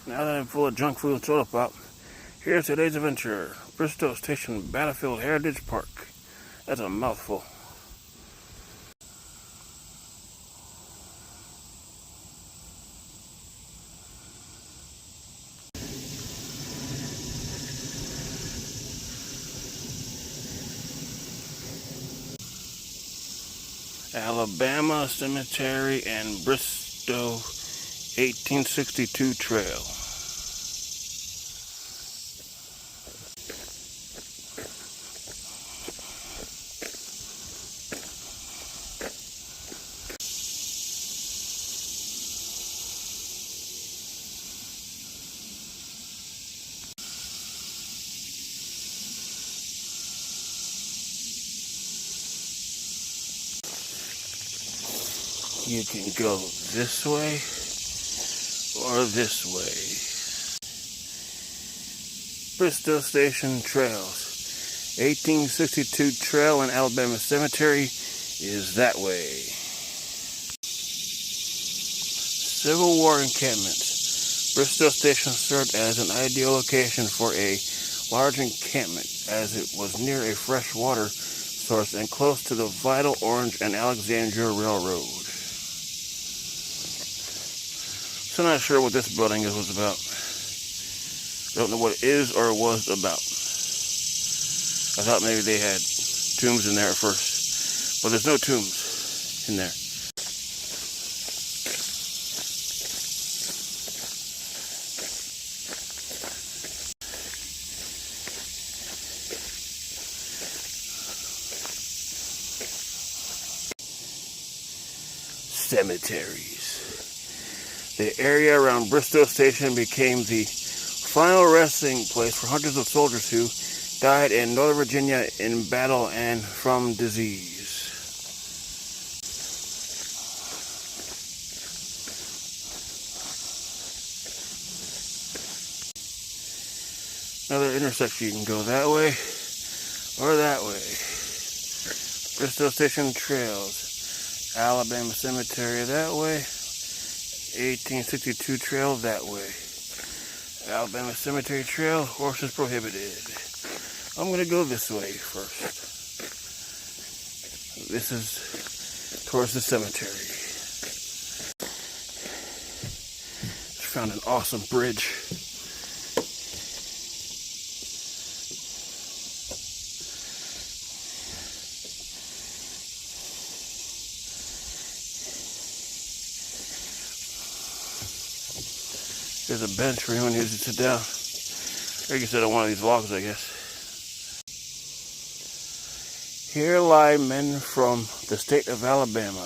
Now that I'm full of junk food and soda pop, here's today's adventure. Bristoe Station Battlefield Heritage Park. That's a mouthful. Alabama Cemetery and Bristoe 1862 Trail. You can go this way or this way. Bristoe Station Trails. 1862 Trail and Alabama Cemetery is that way. Civil War encampments. Bristoe Station served as an ideal location for a large encampment as it was near a fresh water source and close to the vital Orange and Alexandria Railroad. So I'm not sure what this building was about. Don't know what it is or was about. I thought maybe they had tombs in there at first, but there's no tombs in there. Cemeteries. The area around Bristoe Station became the final resting place for hundreds of soldiers who died in Northern Virginia in battle and from disease. Another intersection, you can go that way or that way. Bristoe Station Trails, Alabama Cemetery that way. 1862 Trail that way. Alabama Cemetery Trail, horses prohibited. I'm going to go this way first. This is towards the cemetery. Just found an awesome bridge. There's a bench for anyone who needs to sit down. Or you can sit on one of these logs, I guess. Here lie men from the state of Alabama.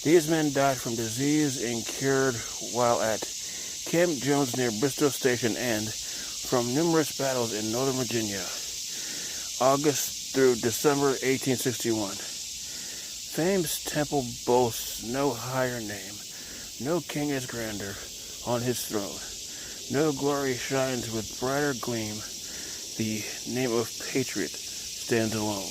These men died from disease and cured while at Camp Jones near Bristoe Station and from numerous battles in Northern Virginia. August through December 1861. Fame's temple boasts no higher name. No king is grander on his throne. No glory shines with brighter gleam. The name of patriot stands alone.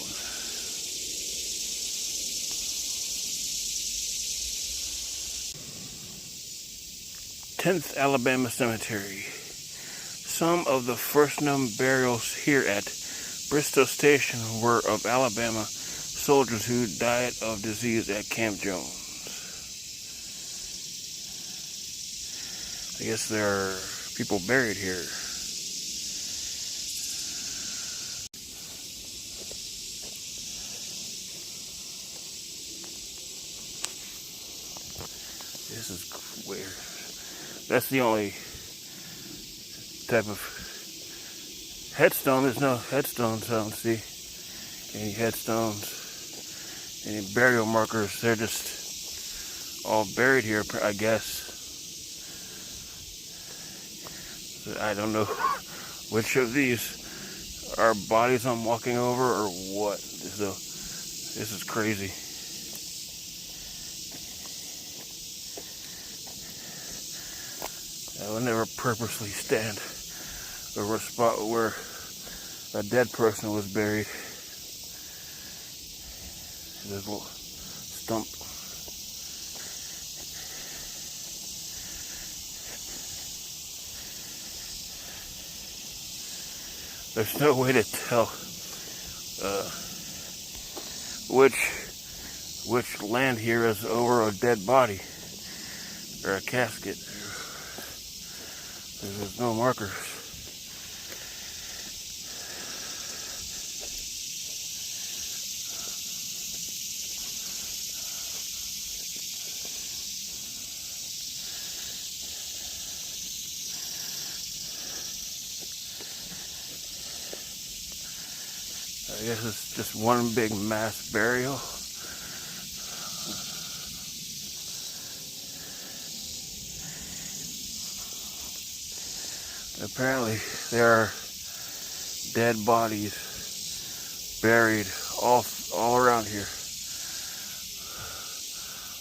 Tenth Alabama Cemetery. Some of the first known burials here at Bristoe Station were of Alabama soldiers who died of disease at Camp Jones. I guess there are people buried here. This is weird. That's the only type of headstone. There's no headstones. I don't see any headstones, any burial markers. They're just all buried here, I guess. I don't know which of these are bodies I'm walking over or what. So, this is crazy. I would never purposely stand over a spot where a dead person was buried. There's a little stump. There's no way to tell which land here is over a dead body or a casket. There's no markers. I guess it's just one big mass burial. Apparently there are dead bodies buried all around here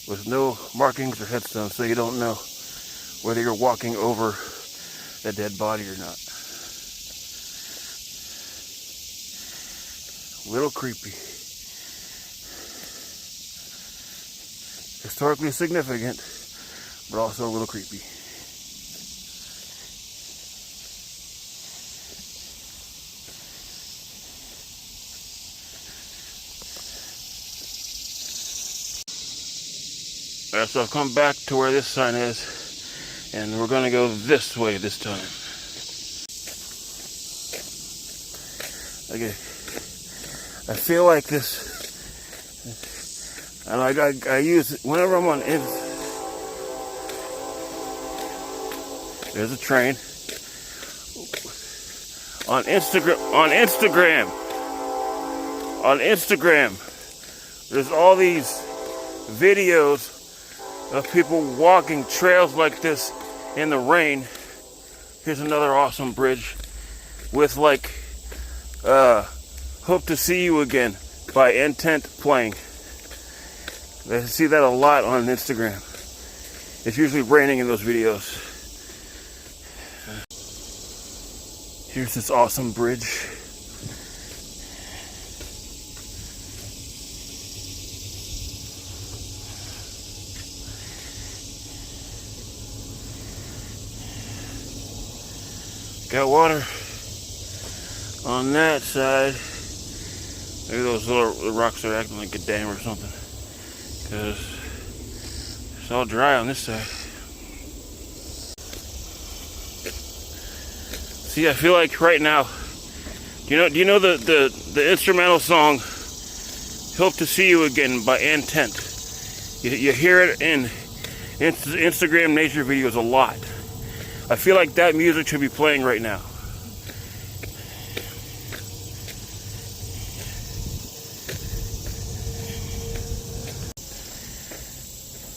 with no markings or headstones, so you don't know whether you're walking over a dead body or not. A little creepy. Historically significant, but also a little creepy. Alright, so I've come back to where this sign is, and we're gonna go this way this time. Okay. I feel like this, and I use it whenever I'm on. There's a train on Instagram. There's all these videos of people walking trails like this in the rain. Here's another awesome bridge with like Hope to See You Again by Intent playing. I see that a lot on Instagram. It's usually raining in those videos. Here's this awesome bridge. Got water on that side. Maybe those little rocks are acting like a dam or something, because it's all dry on this side. See, I feel like right now, do you know the instrumental song "Hope to See You Again" by Intent? You hear it in Instagram nature videos a lot. I feel like that music should be playing right now.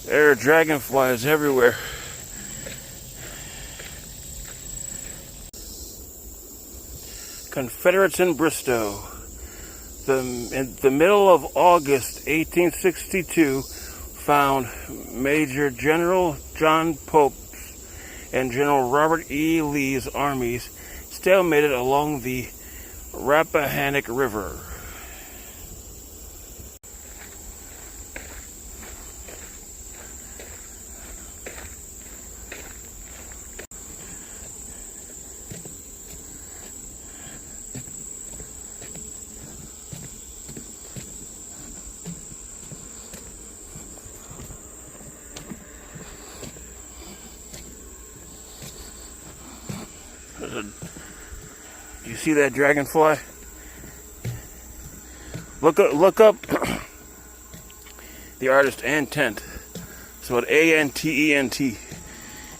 There are dragonflies everywhere. Confederates in Bristoe. In the middle of August 1862, found Major General John Pope's and General Robert E. Lee's armies stalemated along the Rappahannock River. You see that dragonfly? Look up the artist Intent. So it's A-N-T-E-N-T.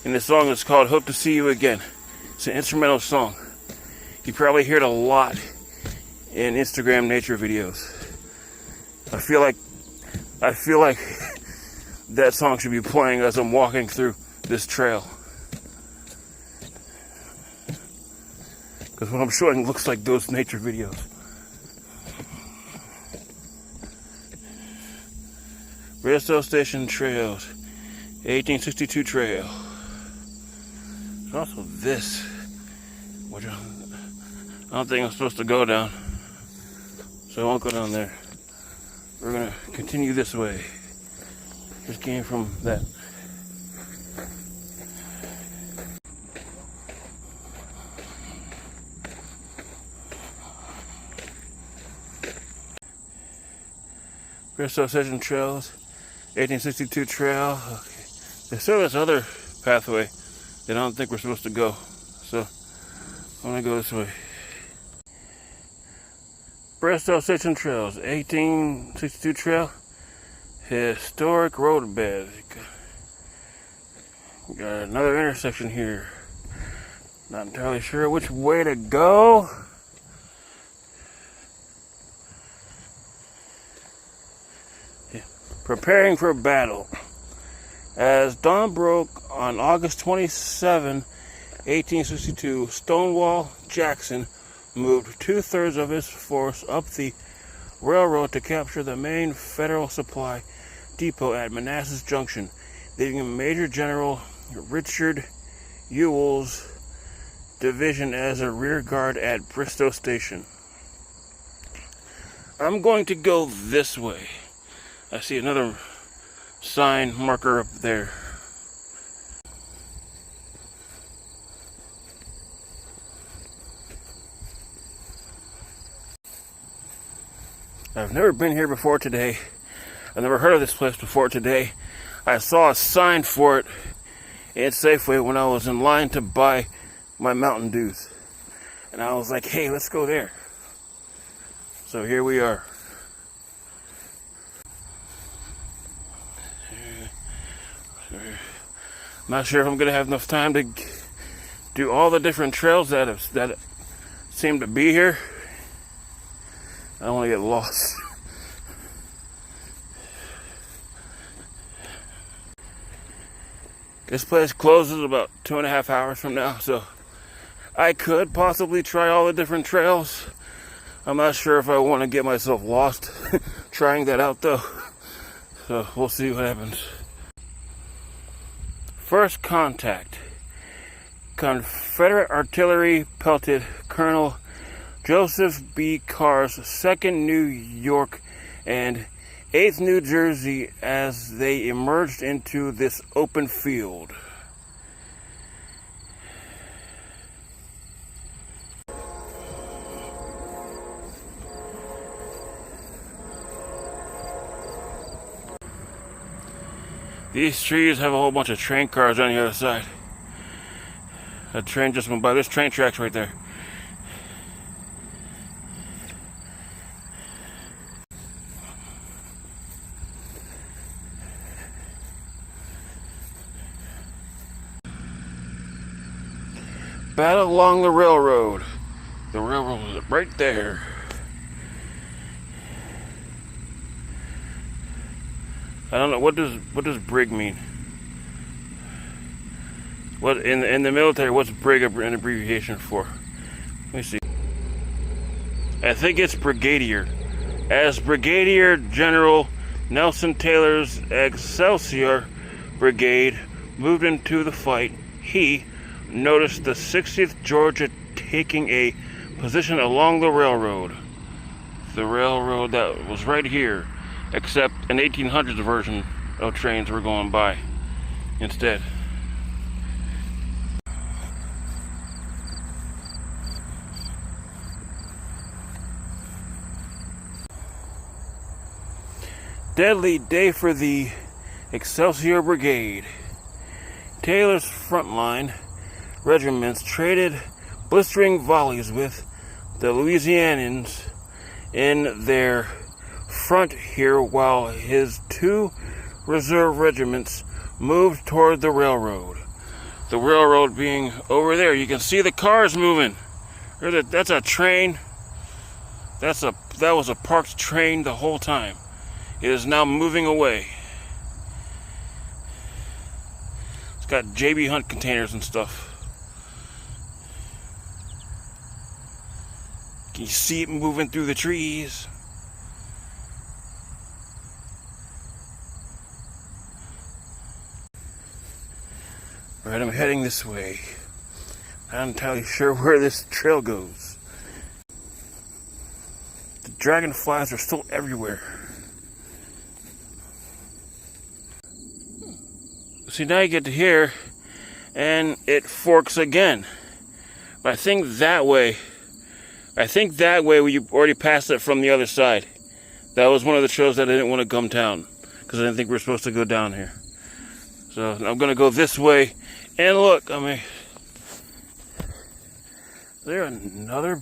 And the song is called "Hope to See You Again." It's an instrumental song. You probably hear it a lot in Instagram nature videos. I feel like that song should be playing as I'm walking through this trail. Because what I'm showing looks like those nature videos. Bristoe Station Trails, 1862 trail. There's also this, which I don't think I'm supposed to go down, so I won't go down there. We're gonna continue this way. Just came from that. Bristoe Session Trails, 1862 trail. Okay. There's still this other pathway that I don't think we're supposed to go. So I'm gonna go this way. Bristoe Session Trails, 1862 trail. Historic roadbed. Got another intersection here. Not entirely sure which way to go. Yeah. Preparing for battle. As dawn broke on August 27, 1862, Stonewall Jackson moved 2/3 of his force up the railroad to capture the main federal supply depot at Manassas Junction, leaving Major General Richard Ewell's division as a rear guard at Bristoe Station. I'm going to go this way. I see another sign marker up there. I've never been here before today. I've never heard of this place before today. I saw a sign for it in Safeway when I was in line to buy my Mountain Dews. And I was like, hey, let's go there. So here we are. I'm not sure if I'm going to have enough time to do all the different trails that seem to be here. I don't want to get lost. This place closes about 2.5 hours from now, so I could possibly try all the different trails. I'm not sure if I want to get myself lost trying that out though. So we'll see what happens. First contact. Confederate artillery pelted Colonel Joseph B. Carr's 2nd New York and 8th New Jersey as they emerged into this open field. These trees have a whole bunch of train cars on the other side. A train just went by. There's train tracks right there. Battle along the railroad. The railroad is right there. I don't know, what does brig mean? What in the military? What's brig an abbreviation for? Let me see. I think it's brigadier. As Brigadier General Nelson Taylor's Excelsior Brigade moved into the fight, he noticed the 60th Georgia taking a position along the railroad. The railroad that was right here, except an 1800s version of trains were going by instead. Deadly day for the Excelsior Brigade. Taylor's frontline regiments traded blistering volleys with the Louisianians in their front here, while his 2 reserve regiments moved toward the railroad. The railroad being over there. You can see the cars moving. That's a train. That was a parked train the whole time. It is now moving away. It's got JB Hunt containers and stuff. Can you see it moving through the trees? Alright, I'm heading this way. I'm not entirely sure where this trail goes. The dragonflies are still everywhere. See, now you get to here, and it forks again. But I think that way you already passed it from the other side. That was one of the shows that I didn't want to come down because I didn't think we were supposed to go down here. So I'm going to go this way. And look, I mean, there another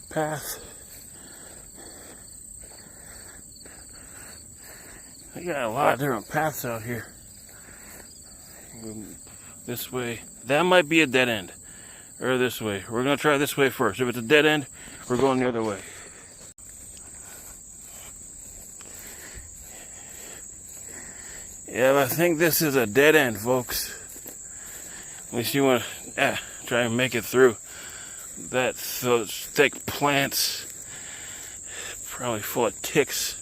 path. We got a lot of different paths out here. This way. That might be a dead end. Or this way. We're going to try this way first. If it's a dead end, we're going the other way. Yeah, I think this is a dead end, folks. At least you want to try and make it through. Those thick plants. Probably full of ticks.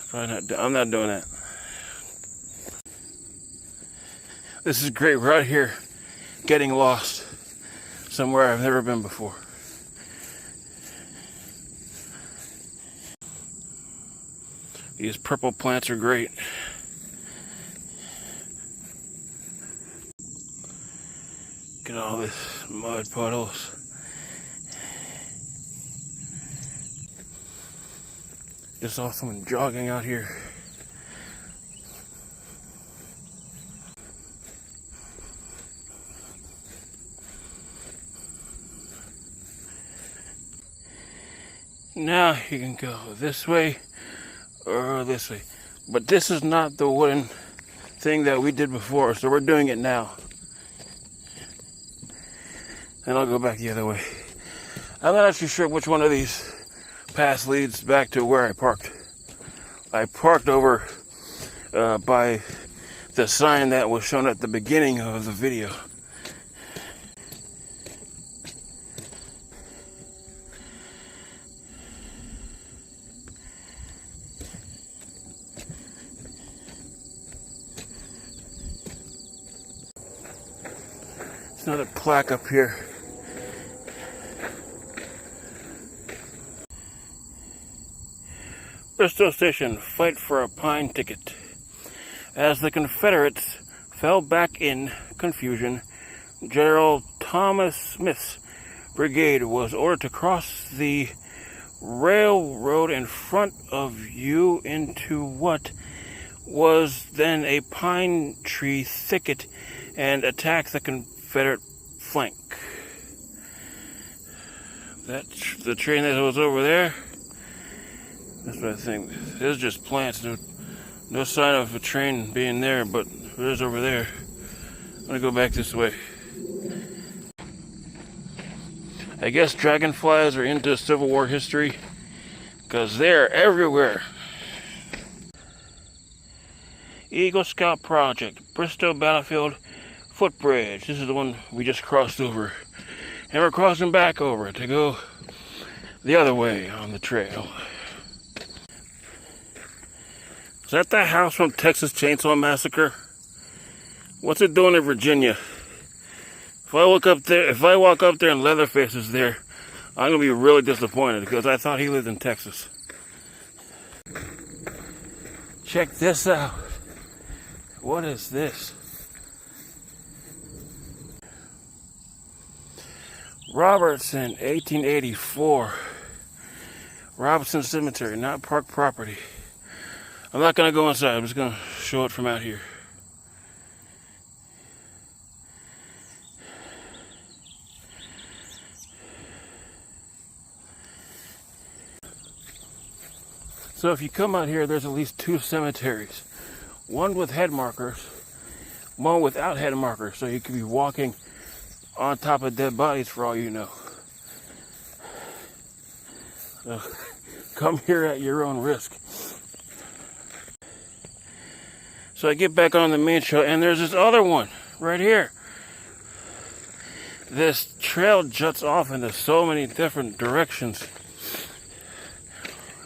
Probably not, I'm not doing that. This is great. We're out here getting lost somewhere I've never been before. These purple plants are great. Look at all this mud puddles. Just saw someone jogging out here. Now you can go this way or this way. But this is not the wooden thing that we did before, so we're doing it now. And I'll go back the other way. I'm not actually sure which one of these paths leads back to where I parked. I parked over by the sign that was shown at the beginning of the video. There's another plaque up here. Bristoe Station, fight for a pine ticket. As the Confederates fell back in confusion, General Thomas Smith's brigade was ordered to cross the railroad in front of you into what was then a pine tree thicket and attack the Confederate flank. That's the train that was over there. That's what I think. There's just plants. No sign of a train being there, but it is over there. I'm gonna go back this way. I guess dragonflies are into Civil War history because they're everywhere. Eagle Scout Project, Bristoe Battlefield Footbridge. This is the one we just crossed over. And we're crossing back over to go the other way on the trail. Is that the house from Texas Chainsaw Massacre? What's it doing in Virginia? If I walk up there and Leatherface is there, I'm gonna be really disappointed because I thought he lived in Texas. Check this out. What is this? Robertson, 1884. Robinson Cemetery, not park property. I'm not going to go inside. I'm just going to show it from out here. So if you come out here, there's at least 2 cemeteries. One with head markers, one without head markers. So you could be walking on top of dead bodies for all you know. So come here at your own risk. So I get back on the main trail, and there's this other one right here. This trail juts off into so many different directions.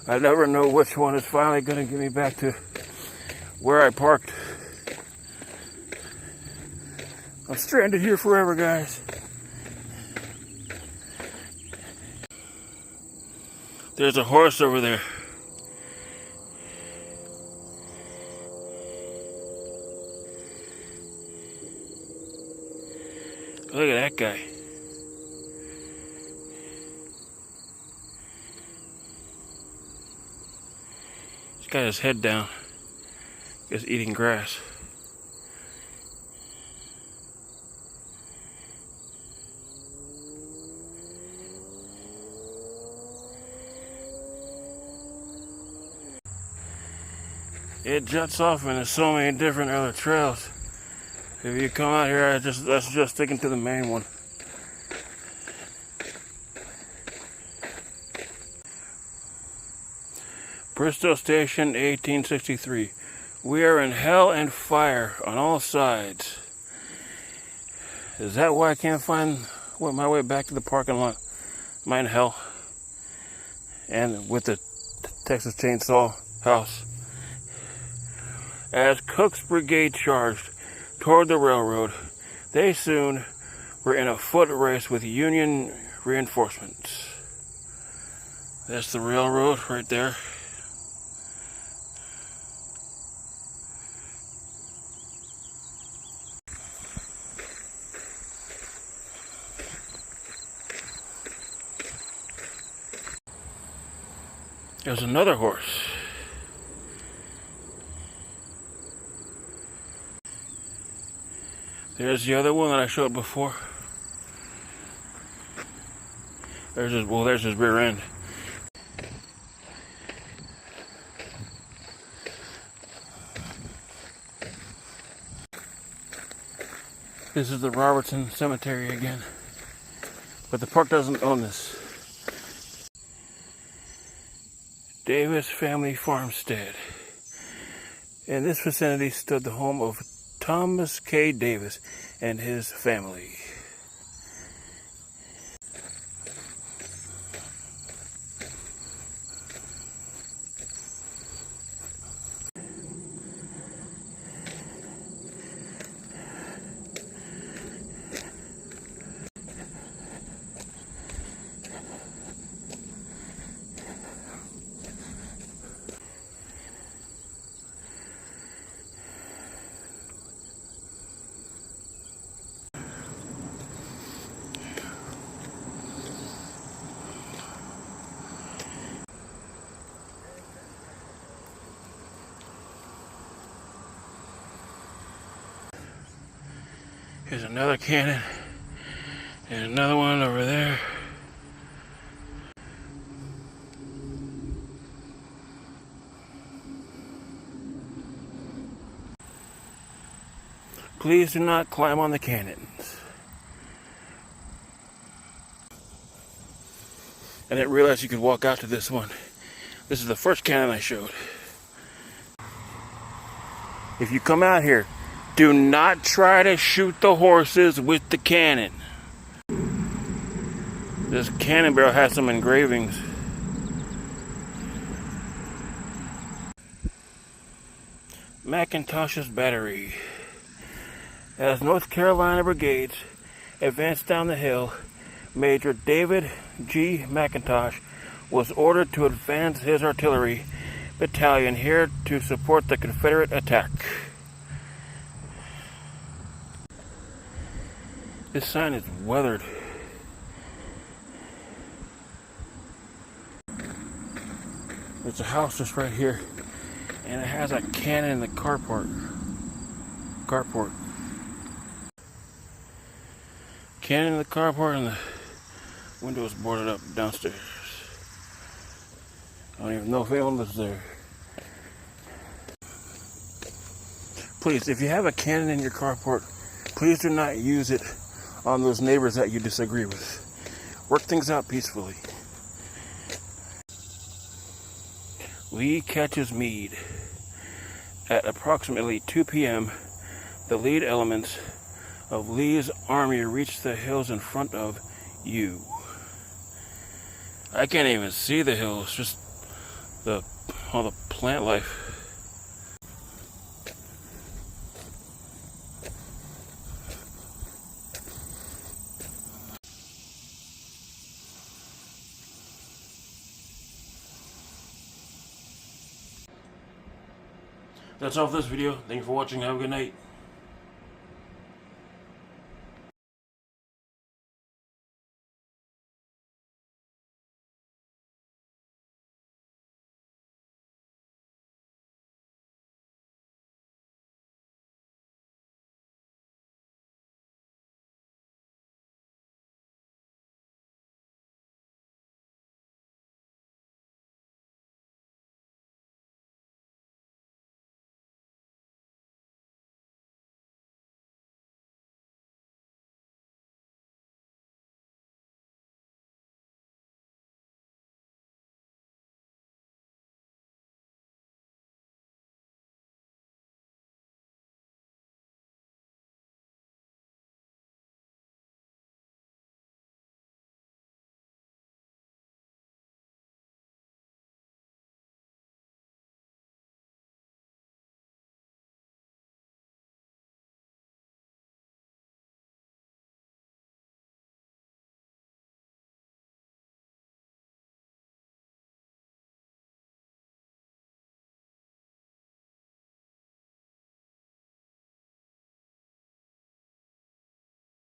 I never know which one is finally going to get me back to where I parked. I'm stranded here forever, guys. There's a horse over there. Look at that guy. Got his head down. Just eating grass. It juts off into so many different other trails. If you come out here, that's just sticking to the main one. Bristoe Station, 1863. We are in hell and fire on all sides. Is that why I can't find my way back to the parking lot? Am I in hell? And with the Texas Chainsaw House. As Cook's brigade charged toward the railroad, they soon were in a foot race with Union reinforcements. That's the railroad right there. There's another horse. There's the other one that I showed before. There's his rear end. This is the Robertson Cemetery again. But the park doesn't own this. Davis Family Farmstead. In this vicinity stood the home of Thomas K. Davis and his family. Here's another cannon, and another one over there. Please do not climb on the cannons. I didn't realize you could walk out to this one. This is the first cannon I showed. If you come out here, do not try to shoot the horses with the cannon. This cannon barrel has some engravings. McIntosh's Battery. As North Carolina brigades advanced down the hill, Major David G. McIntosh was ordered to advance his artillery battalion here to support the Confederate attack. This sign is weathered. There's a house just right here, and it has a cannon in the carport. Cannon in the carport, and the window is boarded up downstairs. I don't even know if anyone lives there. Please, if you have a cannon in your carport, please do not use it on those neighbors that you disagree with. Work things out peacefully. Lee catches Meade. At approximately 2 p.m., the lead elements of Lee's army reached the hills in front of you. I can't even see the hills, just all the plant life. That's all for this video. Thank you for watching. Have a good night.